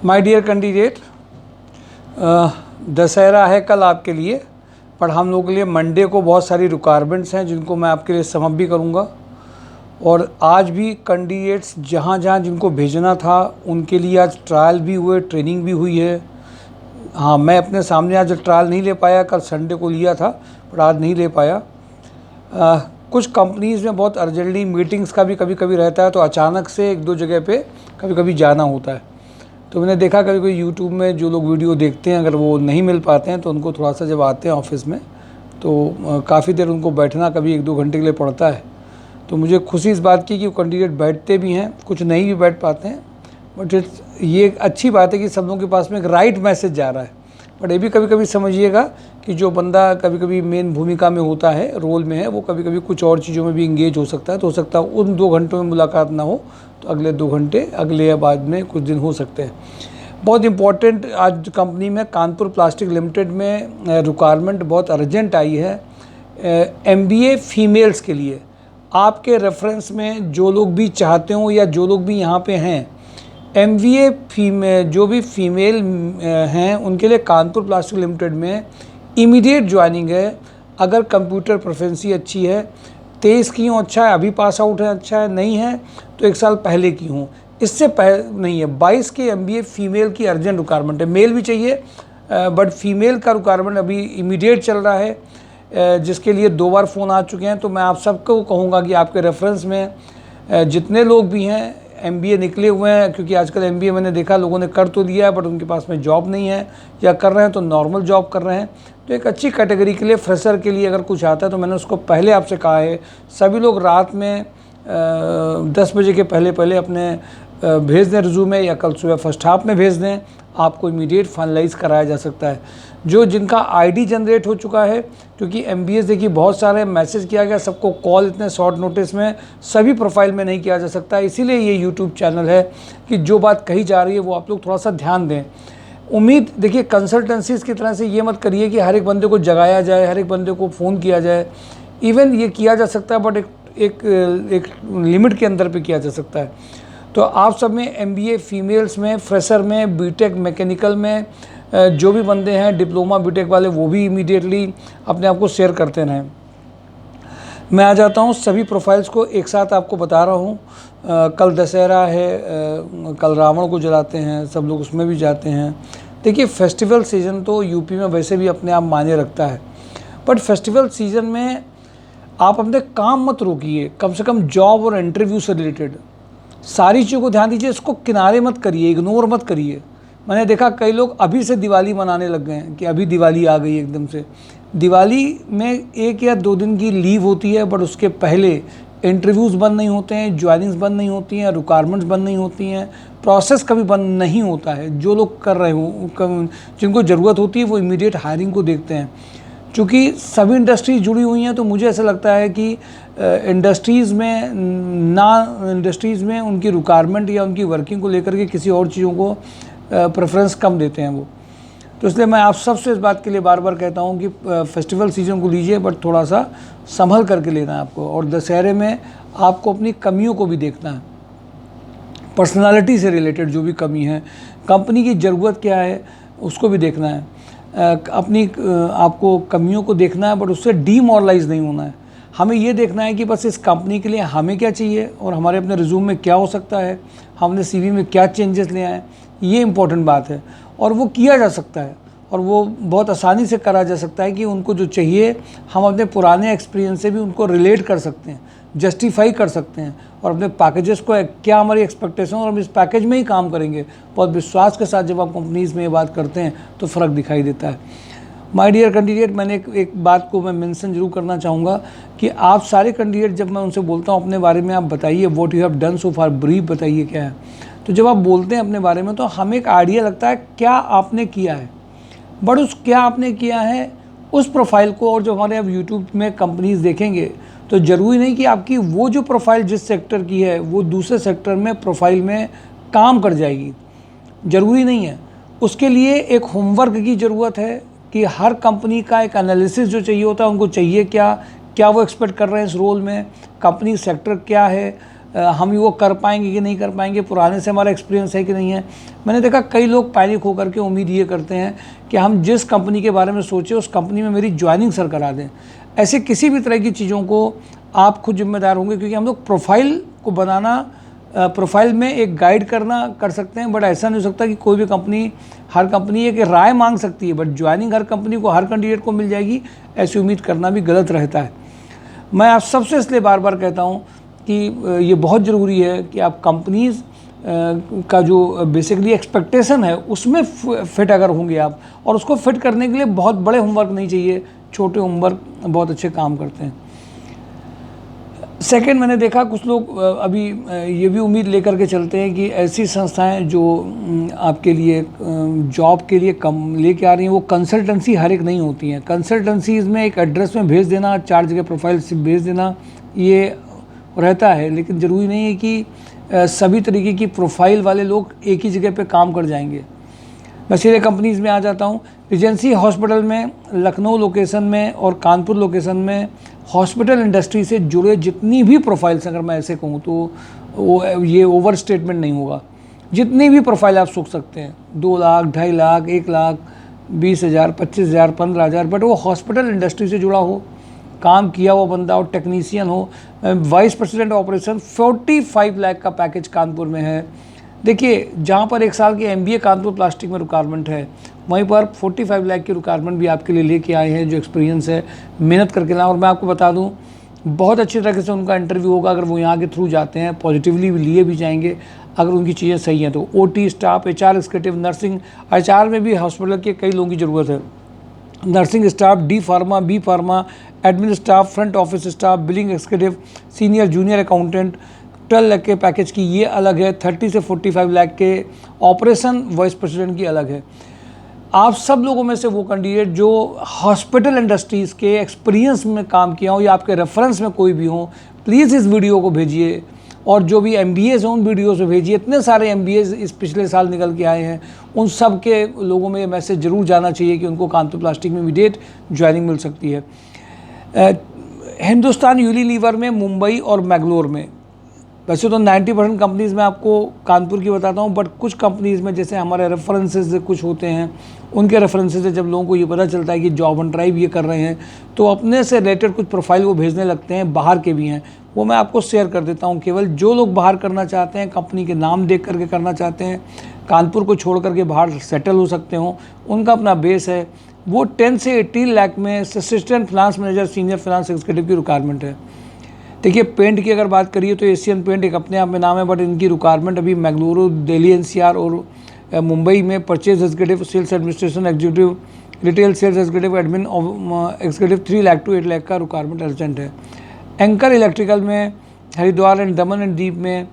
My dear candidate, Dussehra है कल आपके लिए, पर हम लोगों के लिए मंडे को बहुत सारी रिक्वायरमेंट्स हैं जिनको मैं आपके लिए समअप भी करूंगा। और आज भी कैंडिडेट्स जहां जहां जिनको भेजना था उनके लिए आज ट्रायल भी हुए, ट्रेनिंग भी हुई है। हाँ, मैं अपने सामने आज ट्रायल नहीं ले पाया, कल संडे को लिया था पर आज नहीं ले पाया। कुछ कंपनीज़ में बहुत अर्जेंटली मीटिंग्स का भी कभी कभी रहता है, तो अचानक से एक दो जगह पे कभी कभी जाना होता है। तो मैंने देखा कभी कोई यूट्यूब में जो लोग वीडियो देखते हैं, अगर वो नहीं मिल पाते हैं तो उनको थोड़ा सा जब आते हैं ऑफिस में तो काफ़ी देर उनको बैठना कभी एक दो घंटे के लिए पड़ता है। तो मुझे खुशी इस बात की कि वो कैंडिडेट बैठते भी हैं, कुछ नहीं भी बैठ पाते हैं, बट ये एक अच्छी बात है कि सब लोगों के पास में एक राइट मैसेज जा रहा है। बट ये भी कभी कभी समझिएगा कि जो बंदा कभी कभी मेन भूमिका में होता है, रोल में है, वो कभी कभी कुछ और चीज़ों में भी इंगेज हो सकता है। तो हो सकता है उन 2 घंटों में मुलाकात ना हो तो अगले 2 घंटे अगले या बाद में कुछ दिन हो सकते हैं। बहुत इम्पॉर्टेंट आज कंपनी में कानपुर प्लास्टिक लिमिटेड में रिक्वायरमेंट बहुत अर्जेंट आई है MBA फीमेल्स के लिए। आपके रेफरेंस में जो लोग भी चाहते हो या जो लोग भी यहाँ पे हैं MBA फीमेल, जो भी फीमेल हैं उनके लिए कानपुर प्लास्टिक लिमिटेड में इमीडिएट ज्वाइनिंग है। अगर कंप्यूटर प्रोफेंसी अच्छी है, 23 की हूँ अच्छा है, अभी पास आउट है अच्छा है, नहीं है तो 1 साल पहले की हूँ, इससे पहले नहीं है। 22 के MBA फीमेल की अर्जेंट रिक्वायरमेंट है। मेल भी चाहिए बट फीमेल का रिक्वायरमेंट अभी इमीडिएट चल रहा है, जिसके लिए 2 बार फ़ोन आ चुके हैं। तो मैं आप सबको कहूँगा कि आपके रेफरेंस में जितने लोग भी हैं MBA निकले हुए हैं, क्योंकि आजकल MBA मैंने देखा लोगों ने कर तो लिया है बट उनके पास में जॉब नहीं है, या कर रहे हैं तो नॉर्मल जॉब कर रहे हैं। तो एक अच्छी कैटेगरी के लिए, फ्रेशर के लिए अगर कुछ आता है तो मैंने उसको पहले आपसे कहा है, सभी लोग रात में 10 बजे के पहले अपने भेज दें रिज्यूमे, या कल सुबह फर्स्ट हाफ में भेज दें, आपको इमीडिएट फाइनलाइज कराया जा सकता है। जो जिनका ID जनरेट हो चुका है, क्योंकि MBA देखिए बहुत सारे मैसेज किया गया, सबको कॉल इतने शॉर्ट नोटिस में सभी प्रोफाइल में नहीं किया जा सकता, इसीलिए ये यूट्यूब चैनल है कि जो बात कही जा रही है वो आप लोग थोड़ा सा ध्यान दें। उम्मीद देखिए कंसल्टेंसीज़ की तरह से ये मत करिए कि हर एक बंदे को जगाया जाए, हर एक बंदे को फ़ोन किया जाए। इवन ये किया जा सकता है बट एक लिमिट के अंदर पे किया जा सकता है। तो आप सब में MBA फीमेल्स में, फ्रेशर में, बीटेक मैकेनिकल में जो भी बंदे हैं, डिप्लोमा बीटेक वाले, वो भी इमीडिएटली अपने आप को शेयर करते रहें। मैं आ जाता हूँ सभी प्रोफाइल्स को एक साथ आपको बता रहा हूँ। कल दशहरा है, कल रावण को जलाते हैं, सब लोग उसमें भी जाते हैं। देखिए फेस्टिवल सीज़न तो यूपी में वैसे भी अपने आप मायने रखता है, बट फेस्टिवल सीज़न में आप अपने काम मत रोकिए। कम से कम जॉब और इंटरव्यू से रिलेटेड सारी चीज़ों को ध्यान दीजिए, इसको किनारे मत करिए, इग्नोर मत करिए। मैंने देखा कई लोग अभी से दिवाली मनाने लग गए हैं कि अभी दिवाली आ गई एकदम से। दिवाली में 1 या 2 दिन की लीव होती है, बट उसके पहले इंटरव्यूज़ बंद नहीं होते हैं, ज्वाइनिंग्स बंद नहीं होती हैं, रिक्वायरमेंट्स बंद नहीं होती हैं, प्रोसेस कभी बंद नहीं होता है। जो लोग कर रहे हो, जिनको ज़रूरत होती है वो इमीडिएट हायरिंग को देखते हैं। चूँकि सभी इंडस्ट्रीज जुड़ी हुई हैं तो मुझे ऐसा लगता है कि इंडस्ट्रीज़ में उनकी रिक्वायरमेंट या उनकी वर्किंग को लेकर के किसी और चीज़ों को प्रेफरेंस कम देते हैं वो। तो इसलिए मैं आप सबसे इस बात के लिए बार बार कहता हूँ कि फेस्टिवल सीजन को लीजिए बट थोड़ा सा संभल करके लेना है आपको। और दशहरे में आपको अपनी कमियों को भी देखना है, पर्सनालिटी से रिलेटेड जो भी कमी है, कंपनी की ज़रूरत क्या है उसको भी देखना है। अपनी आपको कमियों को देखना है बट उससे डीमोरलाइज नहीं होना है। हमें ये देखना है कि बस इस कंपनी के लिए हमें क्या चाहिए और हमारे अपने रिज्यूम में क्या हो सकता है, हमने CV में क्या चेंजेस ले आए, ये इम्पोर्टेंट बात है। और वो किया जा सकता है और वो बहुत आसानी से करा जा सकता है कि उनको जो चाहिए हम अपने पुराने एक्सपीरियंस से भी उनको रिलेट कर सकते हैं, जस्टिफाई कर सकते हैं, और अपने पैकेजेस को क्या हमारी एक्सपेक्टेशन और हम इस पैकेज में ही काम करेंगे। बहुत विश्वास के साथ जब आप कंपनीज़ में ये बात करते हैं तो फ़र्क दिखाई देता है। माय डियर कैंडिडेट, मैंने एक बात को मैं मेंशन जरूर करना चाहूँगा कि आप सारे कैंडिडेट जब मैं उनसे बोलता हूँ अपने बारे में आप बताइए what you have done so far, brief बताइए क्या है। तो जब आप बोलते हैं अपने बारे में तो हमें एक आइडिया लगता है क्या आपने किया है, बट उस क्या आपने किया है उस प्रोफाइल को, और जो हमारे अब यूट्यूब में कंपनीज़ देखेंगे तो ज़रूरी नहीं कि आपकी वो जो प्रोफाइल जिस सेक्टर की है वो दूसरे सेक्टर में प्रोफाइल में काम कर जाएगी, ज़रूरी नहीं है। उसके लिए एक होमवर्क की ज़रूरत है कि हर कंपनी का एक एनालिसिस जो चाहिए होता है, उनको चाहिए क्या, क्या वो एक्सपेक्ट कर रहे हैं इस रोल में, कंपनी सेक्टर क्या है, हम वो कर पाएंगे कि नहीं कर पाएंगे, पुराने से हमारा एक्सपीरियंस है कि नहीं है। मैंने देखा कई लोग पैनिक होकर के उम्मीद ये करते हैं कि हम जिस कंपनी के बारे में सोचे उस कंपनी में मेरी ज्वाइनिंग सर करा दें। ऐसे किसी भी तरह की चीज़ों को आप खुद जिम्मेदार होंगे, क्योंकि हम लोग प्रोफाइल को बनाना, प्रोफाइल में एक गाइड करना कर सकते हैं, बट ऐसा नहीं हो सकता कि कोई भी कंपनी, हर कंपनी एक राय मांग सकती है, बट ज्वाइनिंग हर कंपनी को, हर कैंडिडेट को मिल जाएगी, ऐसी उम्मीद करना भी गलत रहता है। मैं आप सबसे इसलिए बार बार कहता हूँ कि ये बहुत ज़रूरी है कि आप कंपनीज़ का जो बेसिकली एक्सपेक्टेशन है उसमें फिट अगर होंगे आप, और उसको फिट करने के लिए बहुत बड़े होमवर्क नहीं चाहिए, छोटे होमवर्क बहुत अच्छे काम करते हैं। सेकंड, मैंने देखा कुछ लोग अभी ये भी उम्मीद लेकर के चलते हैं कि ऐसी संस्थाएं जो आपके लिए जॉब के लिए कम लेके आ रही हैं वो कंसल्टेंसी हर एक नहीं होती हैं। कंसल्टेंसीज़ में एक एड्रेस में भेज देना, 4 जगह प्रोफाइल से भेज देना, ये रहता है, लेकिन ज़रूरी नहीं है कि सभी तरीके की प्रोफाइल वाले लोग एक ही जगह पे काम कर जाएंगे। मैं सीधे कंपनीज़ में आ जाता हूँ। रिजेंसी हॉस्पिटल में, लखनऊ लोकेशन में और कानपुर लोकेशन में हॉस्पिटल इंडस्ट्री से जुड़े जितनी भी प्रोफाइल्स, अगर मैं ऐसे कहूँ तो वो ये ओवर स्टेटमेंट नहीं होगा, जितनी भी प्रोफाइल आप सोच सकते हैं, 2 लाख, 2.5 लाख, 1 लाख, 20,000, 25,000, 15,000, बट वो हॉस्पिटल इंडस्ट्री से जुड़ा हो, काम किया हुआ बंदा हो, टेक्नीशियन हो। वाइस प्रेसिडेंट ऑपरेशन 45 लाख का पैकेज कानपुर में है। देखिए, जहाँ पर 1 साल की MBA कानपुर प्लास्टिक में रिक्वायरमेंट है, वहीं पर 45 लाख की रिक्वायरमेंट भी आपके लिए लेके आए हैं, जो एक्सपीरियंस है, मेहनत करके लाएं। और मैं आपको बता दूं, बहुत अच्छी तरीके से उनका इंटरव्यू होगा। अगर वो यहाँ के थ्रू जाते हैं, पॉजिटिवली लिए भी जाएंगे अगर उनकी चीज़ें सही हैं तो। OT staff, HR executive, nursing, HR में भी हॉस्पिटल के कई लोगों की ज़रूरत है। Nursing staff, D pharma, B pharma, admin staff, front office staff, billing executive, senior junior accountant, 12 lakh के पैकेज की ये अलग है, 30 से 45 लाख के ऑपरेशन वाइस प्रेसिडेंट की अलग है। आप सब लोगों में से वो कैंडिडेट जो हॉस्पिटल इंडस्ट्रीज़ के एक्सपीरियंस में काम किया हो या आपके रेफरेंस में कोई भी हो, प्लीज़ इस वीडियो को भेजिए। और जो भी MBAs हैं उन वीडियोज़ में भेजिए। इतने सारे MBAs इस पिछले साल निकल के आए हैं, उन सब के लोगों में ये मैसेज ज़रूर जाना चाहिए कि उनको कानपुर प्लास्टिक में इमीडिएट ज्वाइनिंग मिल सकती है। हिंदुस्तान यूनिलीवर में, मुंबई और मैंगलोर में, वैसे तो 90% कंपनीज़ में आपको कानपुर की बताता हूँ, बट कुछ कंपनीज़ में जैसे हमारे रेफरेंसेस कुछ होते हैं, उनके रेफरेंसेस से जब लोगों को ये पता चलता है कि जॉब ऑन ड्राइव ये कर रहे हैं, तो अपने से रिलेटेड कुछ प्रोफाइल वो भेजने लगते हैं, बाहर के भी हैं, वो मैं आपको शेयर कर देता हूँ। केवल जो लोग बाहर करना चाहते हैं, कंपनी के नाम देख करके करना चाहते हैं, कानपुर को छोड़ करके बाहर सेटल हो सकते हो, उनका अपना बेस है। वो 10 से 18 लाख में assistant finance manager, senior finance executive की रिक्वायरमेंट है। देखिए, पेंट की अगर बात करिए तो एशियन पेंट एक अपने आप में नाम है, बट इनकी रिक्वायरमेंट अभी बेंगलुरु, दिल्ली NCR और मुंबई में purchase executive, sales administration executive, retail sales executive, admin executive 3 lakh to 8 lakh का रिक्वायरमेंट अर्जेंट है। एंकर इलेक्ट्रिकल में हरिद्वार एंड दमन एंड दीप में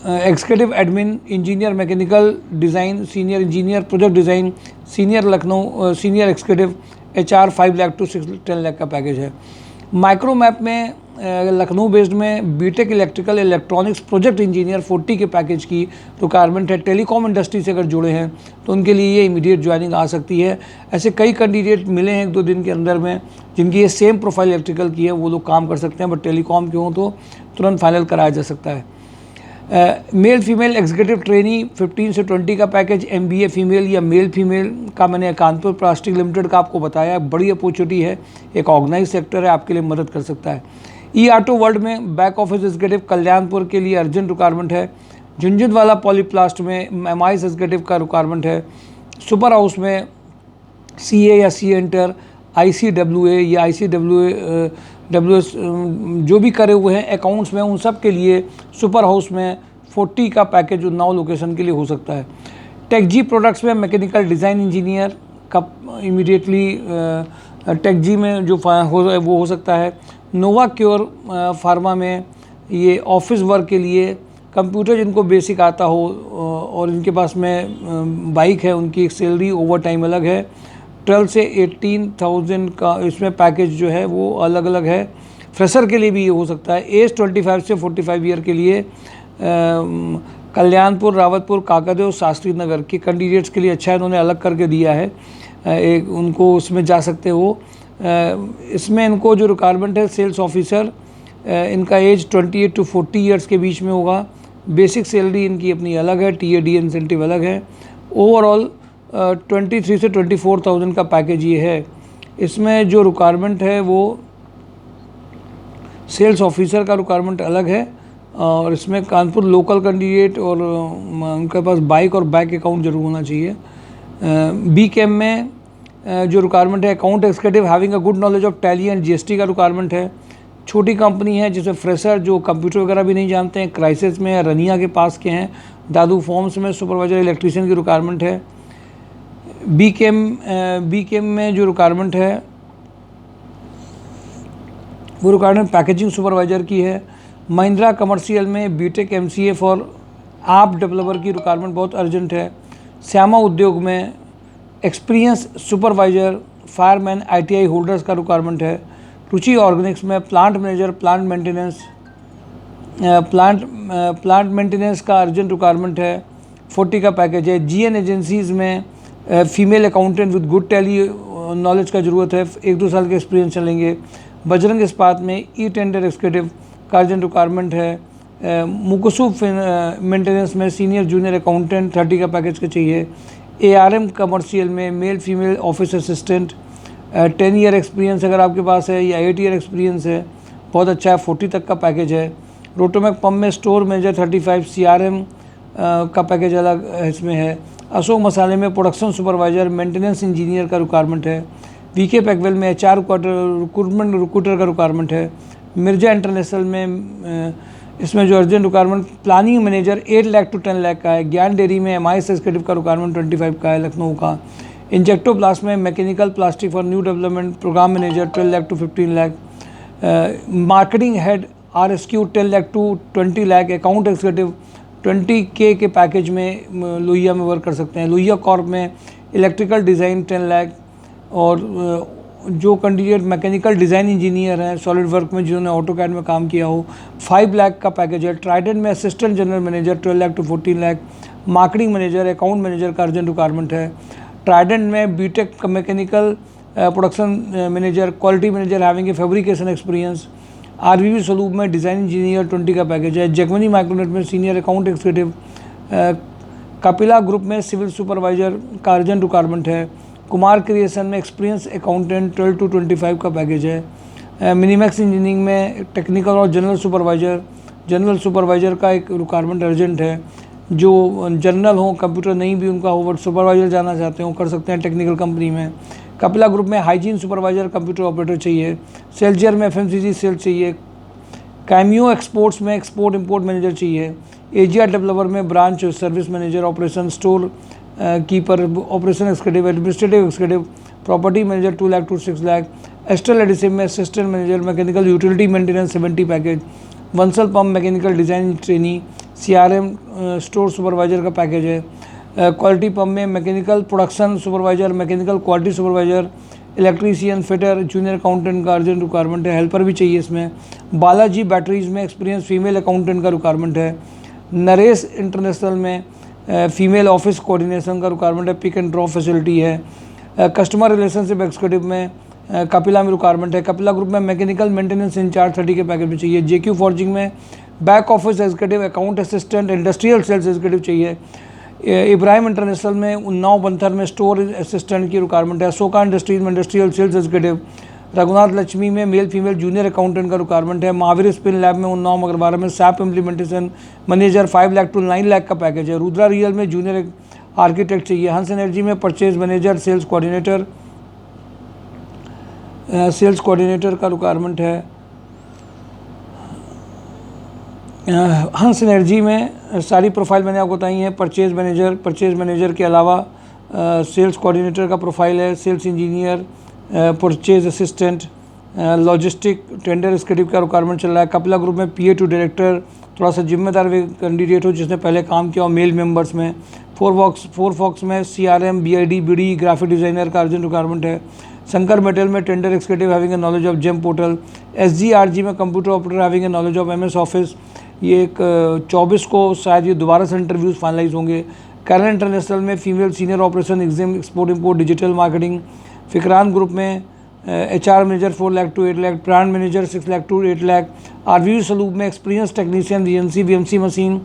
executive admin, engineer mechanical design, senior engineer project design, senior Lucknow, senior executive HR 5 lakh to 10 lakh का package है। Micromap में Lucknow based में BTech electrical electronics project engineer 40 के package की रिक्वायरमेंट है। टेलीकॉम इंडस्ट्री से अगर जुड़े हैं तो उनके लिए ये इमीडिएट ज्वाइनिंग आ सकती है। ऐसे कई कैंडिडेट मिले हैं 1-2 दिन के अंदर में, जिनकी ये सेम प्रोफाइल इलेक्ट्रिकल की है, वो लोग काम कर सकते हैं, बट टेलीकॉम के हों तो तुरंत फाइनल कराया जा सकता है। मेल फीमेल एग्जीक्यूटिव ट्रेनी 15 से 20 का पैकेज, MBA फीमेल या मेल फीमेल का मैंने कानपुर प्लास्टिक लिमिटेड का आपको बताया, बड़ी अपॉर्चुनिटी है, एक ऑर्गेनाइज सेक्टर है, आपके लिए मदद कर सकता है। ऑटो वर्ल्ड में बैक ऑफिस एग्जीक्यूटिव कल्याणपुर के लिए अर्जेंट रिक्वायरमेंट है। झुंझुनवाला पॉलीप्लास्ट में MIS एग्जीक्यूटिव का रिक्वायरमेंट है। सुपर हाउस में CA या CEnter, ICWA या ICWS जो भी करे हुए हैं अकाउंट्स में, उन सब के लिए सुपर हाउस में 40 का पैकेज 9 लोकेशन के लिए हो सकता है। टेकजी प्रोडक्ट्स में मैकेनिकल डिज़ाइन इंजीनियर का इमीडिएटली टेकजी में जो वो हो सकता है। नोवा क्योर फार्मा में ये ऑफिस वर्क के लिए, कंप्यूटर जिनको बेसिक आता हो और इनके पास में बाइक है, उनकी एक सैलरी ओवर टाइम अलग है। 12 से 18,000 का इसमें पैकेज जो है वो अलग अलग है। फ्रेशर के लिए भी ये हो सकता है। एज 25 से 45 ईयर के लिए कल्याणपुर, रावतपुर, काकदेव, शास्त्री नगर के कैंडिडेट्स के लिए अच्छा है, इन्होंने अलग करके दिया है, एक उनको उसमें जा सकते हो। इसमें इनको जो रिक्वायरमेंट है सेल्स ऑफिसर, इनका एज 28 to 40 ईयर्स के बीच में होगा। बेसिक सैलरी इनकी अपनी अलग है, TAD इंसेंटिव अलग है। ओवरऑल 23 से 24,000 का पैकेज ये है। इसमें जो रिक्वायरमेंट है वो सेल्स ऑफिसर का रिक्वायरमेंट अलग है, और इसमें कानपुर लोकल कैंडिडेट और उनके पास बाइक और बैंक अकाउंट जरूर होना चाहिए। बी कैम में जो रिक्वायरमेंट है account executive having a good knowledge of tally and GST का रिक्वायरमेंट है। छोटी कंपनी है जिसमें फ्रेशर जो कंप्यूटर वगैरह भी नहीं जानते हैं, क्राइसिस में या रनिया के पास के हैं, दादू फॉर्म्स में सुपरवाइजर इलेक्ट्रीशियन की रिक्वायरमेंट है। बी कैम में जो रिक्वायरमेंट है वो रिक्वायरमेंट पैकेजिंग सुपरवाइजर की है। महिंद्रा कमर्शियल में BTech MCA for app developer की रिक्वायरमेंट बहुत अर्जेंट है। श्यामा उद्योग में experience supervisor fireman ITI holders का रिक्वायरमेंट है। रुचि ऑर्गेनिक्स में प्लांट मैनेजर प्लांट मेंटेनेंस का अर्जेंट रिक्वायरमेंट है, 40 का पैकेज है। GN एजेंसीज़ में female accountant with good tally knowledge का ज़रूरत है, 1-2 साल के एक्सपीरियंस चलेंगे। बजरंग इस्पात में टेंडर एक्जीक्यूटिव का अर्जेंट रिक्वायरमेंट है। मुकुसु मेंटेनेंस में सीनियर जूनियर अकाउंटेंट 30 का पैकेज का चाहिए। ARM कमर्शियल में male female office assistant 10 year experience अगर आपके पास है या 8 ईयर एक्सपीरियंस है बहुत अच्छा है, 40 तक का पैकेज है। रोटोमैक पंप में स्टोर मैनेजर 35, CRM का पैकेज अलग इसमें है। अशोक मसाले में प्रोडक्शन सुपरवाइजर मेंटेनेंस इंजीनियर का रिक्वायरमेंट है। VK पैकवेल में HR रिक्रूटर का रिक्वायरमेंट है। मिर्जा इंटरनेशनल में इसमें जो urgent requirement planning manager 8 lakh to 10 lakh का है। ज्ञान डेयरी में MIS एग्जीक्यूटिव का रिक्वायरमेंट 25 का है लखनऊ का। इंजेक्टो प्लास में mechanical plastic for new development program manager 12 lakh to 15 lakh. Marketing head RSQ 10 lakh to 20 lakh. Account executive 20K के पैकेज में लोहिया में वर्क कर सकते हैं। लोहिया कॉर्प में इलेक्ट्रिकल डिज़ाइन 10 लाख, और जो कैंडिडेट मैकेनिकल डिज़ाइन इंजीनियर हैं सॉलिड वर्क में जिन्होंने ऑटोकैड में काम किया हो 5 लाख का पैकेज है। ट्राइडेंट में assistant general manager 12 lakh to 14 lakh. Marketing manager account manager का अर्जेंट रिक्वायरमेंट है। ट्राइडेंट में BTech mechanical production manager quality manager having a fabrication experience. RVB सलूब में डिज़ाइन इंजीनियर 20 का पैकेज है। जगमनी माइक्रोनेट में senior account executive. Kapila group में सिविल सुपरवाइजर का urgent requirement है। कुमार क्रिएशन में एक्सपीरियंस अकाउंटेंट 12 to 25 का पैकेज है। मिनीमैक्स इंजीनियरिंग में टेक्निकल और जनरल सुपरवाइजर का एक रिक्वायरमेंट अर्जेंट है। जो जनरल हो कंप्यूटर नहीं भी उनका हो बट सुपरवाइजर जाना चाहते हो कर सकते हैं टेक्निकल कंपनी में। कपिला ग्रुप में हाइजीन सुपरवाइजर कंप्यूटर ऑपरेटर चाहिए। सेल्जियर में FMCG सेल्स चाहिए। कैमियो एक्सपोर्ट्स में एक्सपोर्ट इंपोर्ट मैनेजर चाहिए। एजिया डेवलपर में branch service manager operation store keeper operation executive administrative executive property manager 2 lakh to 6 lakh. Astral adhesive में assistant manager mechanical utility maintenance 70 package. Vansal pump mechanical design trainee CRM store supervisor का package है। Quality pump में mechanical production supervisor mechanical quality supervisor electrician fitter junior accountant का urgent requirement है। Helper भी चाहिए इसमें। Balaji batteries में एक्सपीरियंस फीमेल अकाउंटेंट का रिक्वायरमेंट है। नरेश इंटरनेशनल में फीमेल ऑफिस कोऑर्डिनेशन का रिक्वायरमेंट है। पिक एंड ड्रॉप फैसिलिटी है। कस्टमर रिलेशनशिप एक्जीक्यूटिव में कपिला में रिक्वायरमेंट है। कपिला ग्रुप में मैकेनिकल मेंटेनेंस इंचार्ज 30 के पैकेज में चाहिए। JQ फॉर्जिंग में back office executive account assistant industrial sales executive चाहिए। इब्राहिम इंटरनेशनल में उन्नाव बंथर में स्टोर असिस्टेंट की रिक्वायरमेंट है। अशोका इंडस्ट्रीज में industrial sales executive. Raghunath Lakshmi में मेल फीमेल जूनियर अकाउंटेंट का रिक्वायरमेंट है। महावीर स्पिन लैब में उन्नाव मगरवाड़ा में SAP implementation manager 5 lakh to 9 lakh का पैकेज है। रुद्रा रियल में जूनियर आर्किटेक्ट चाहिए। हंस एनर्जी में परचेज मैनेजर सेल्स कोऑर्डिनेटर का रिक्वायरमेंट है। हंस एनर्जी में सारी प्रोफाइल मैंने आपको बताई है। परचेज मैनेजर के अलावा सेल्स कोऑर्डिनेटर का प्रोफाइल है। Sales engineer purchase assistant logistic tender executive का रिक्वायरमेंट चल रहा है। कपिला ग्रुप में PA to डायरेक्टर थोड़ा सा जिम्मेदार कैंडिडेट हो जिसने पहले काम किया हो मेल मेंबर्स में। फोर फॉक्स में CRM BID BD graphic designer का अर्जेंट रिक्वायरमेंट है। शंकर मेटल में tender executive having a knowledge of GeM portal. SGRG में computer operator having a knowledge of MS office. ये एक 24 को शायद ये दोबारा से इंटरव्यूज़ फाइनलाइज होंगे। कैरन इंटरनेशनल में female senior operation exam export import digital marketing. फिकरान ग्रुप में HR manager 4 lakh to 8 lakh, plant manager 6 lakh to 8 lakh, RVU सलूब में experience technician VNC VMC machine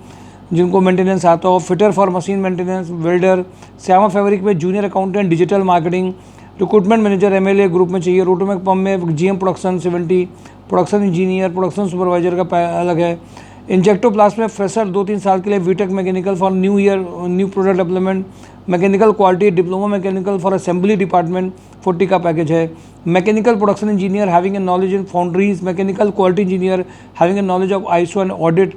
जिनको मेंटेनेंस आता हो, fitter for machine maintenance, welder, Shyama fabric में junior accountant digital marketing, recruitment manager MLA group में चाहिए, रोटोमैक पंप में GM production 70, production engineer, production supervisor का अलग है, इंजेक्टो प्लास में फ्रेशर 2-3 साल के लिए, BTech mechanical for new year new product development, mechanical quality diploma mechanical for assembly department 40 का पैकेज है, mechanical production engineer having a knowledge in foundries, mechanical quality engineer having a knowledge of ISO and audit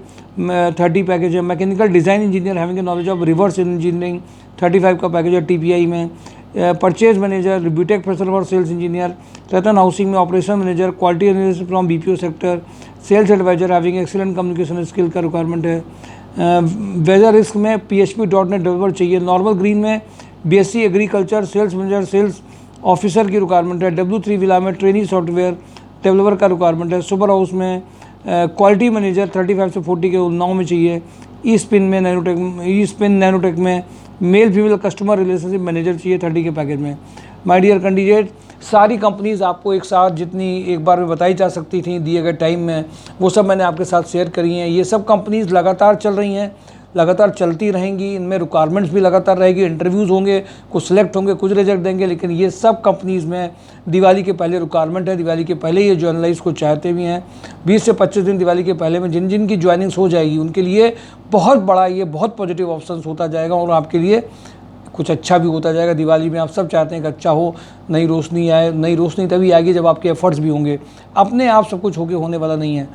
30 package है, mechanical design engineer having a knowledge of reverse engineering 35 का package है TPI में, purchase manager, BTech fresher for sales engineer, Ratan housing में operation manager, quality analyst from BPO sector, sales advisor having excellent communication skill का requirement है, weather risk में PHP.NET developer चाहिए, normal green में BSc agriculture sales manager sales officer की requirement है, W3 villa में training software developer का requirement है, सुपर हाउस में क्वालिटी मैनेजर 35 से 40 के 9 में चाहिए, ई स्पिन नैनोटेक में male female customer relationship manager चाहिए 30 के पैकेज में। माय डियर कैंडिडेट, सारी कंपनीज़ आपको एक साथ जितनी एक बार में बताई जा सकती थी दिए गए टाइम में, वो सब मैंने आपके साथ शेयर करी हैं। ये सब कंपनीज़ लगातार चल रही हैं, लगातार चलती रहेंगी, इनमें रिक्वायरमेंट्स भी लगातार रहेगी, इंटरव्यूज़ होंगे, कुछ सिलेक्ट होंगे, कुछ रिजेक्ट देंगे, लेकिन ये सब कंपनीज़ में दिवाली के पहले रिक्वायरमेंट है। दिवाली के पहले ये जो एनालाइज को चाहते भी हैं 20 से 25 दिन दिवाली के पहले में जिन जिन की ज्वाइनिंग्स हो जाएगी उनके लिए बहुत बड़ा ये बहुत पॉजिटिव ऑप्शन होता जाएगा और आपके लिए कुछ अच्छा भी होता जाएगा। दिवाली में आप सब चाहते हैं कि अच्छा हो, नई रोशनी आए, नई रोशनी तभी आएगी जब आपके एफर्ट्स भी होंगे। अपने आप सब कुछ होने वाला नहीं है।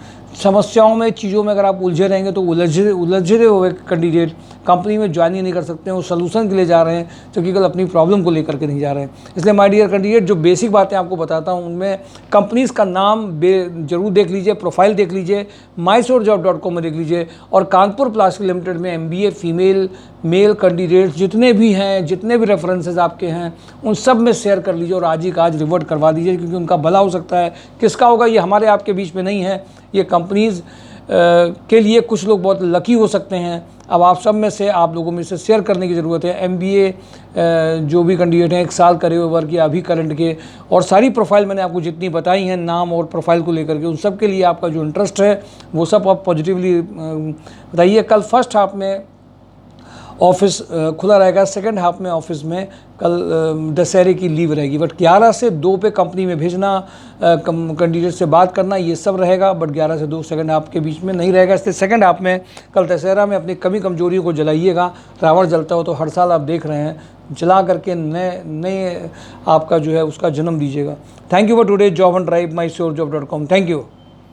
समस्याओं में, चीज़ों में अगर आप उलझे रहेंगे तो उलझे हुए कैंडिडेट कंपनी में ज्वाइन ही नहीं कर सकते हैं। वो सलूशन के लिए जा रहे हैं तो केवल अपनी प्रॉब्लम को लेकर के नहीं जा रहे हैं। इसलिए माय डियर कैंडिडेट, जो बेसिक बातें आपको बताता हूँ उनमें कंपनीज़ का नाम जरूर देख लीजिए, प्रोफाइल देख लीजिए, mysourcejob.com में देख लीजिए, और कानपुर प्लास्टिक लिमिटेड में MBA फीमेल मेल कैंडिडेट्स जितने भी हैं, जितने भी रेफरेंसेज आपके हैं, उन सब में शेयर कर लीजिए और आज ही का आज रिवर्ट करवा दीजिए, क्योंकि उनका भला हो सकता है। किसका होगा ये हमारे आपके बीच में नहीं है, ये कंपनीज़ के लिए कुछ लोग बहुत लकी हो सकते हैं। अब आप सब में से, आप लोगों में से शेयर करने की ज़रूरत है। MBA जो भी कैंडिडेट हैं, 1 साल करे हुए वर्क या अभी करंट के, और सारी प्रोफाइल मैंने आपको जितनी बताई हैं नाम और प्रोफाइल को लेकर के, उन सब के लिए आपका जो इंटरेस्ट है वो सब आप पॉजिटिवली बताइए। कल फर्स्ट हाफ में ऑफिस खुला रहेगा, सेकंड हाफ में ऑफिस में कल दशहरे की लीव रहेगी, बट 11 से 2 पे कंपनी में भेजना, कैंडिडेट से बात करना, ये सब रहेगा। बट 11 से 2 सेकंड हाफ के बीच में नहीं रहेगा। इसलिए सेकंड हाफ में कल दशहरा में अपनी कमी कमजोरियों को जलाइएगा। रावण जलता हो तो हर साल आप देख रहे हैं, जला करके नए आपका जो है उसका जन्म दीजिएगा। Thank you for today job and drive, mysourcejob.com। Thank you.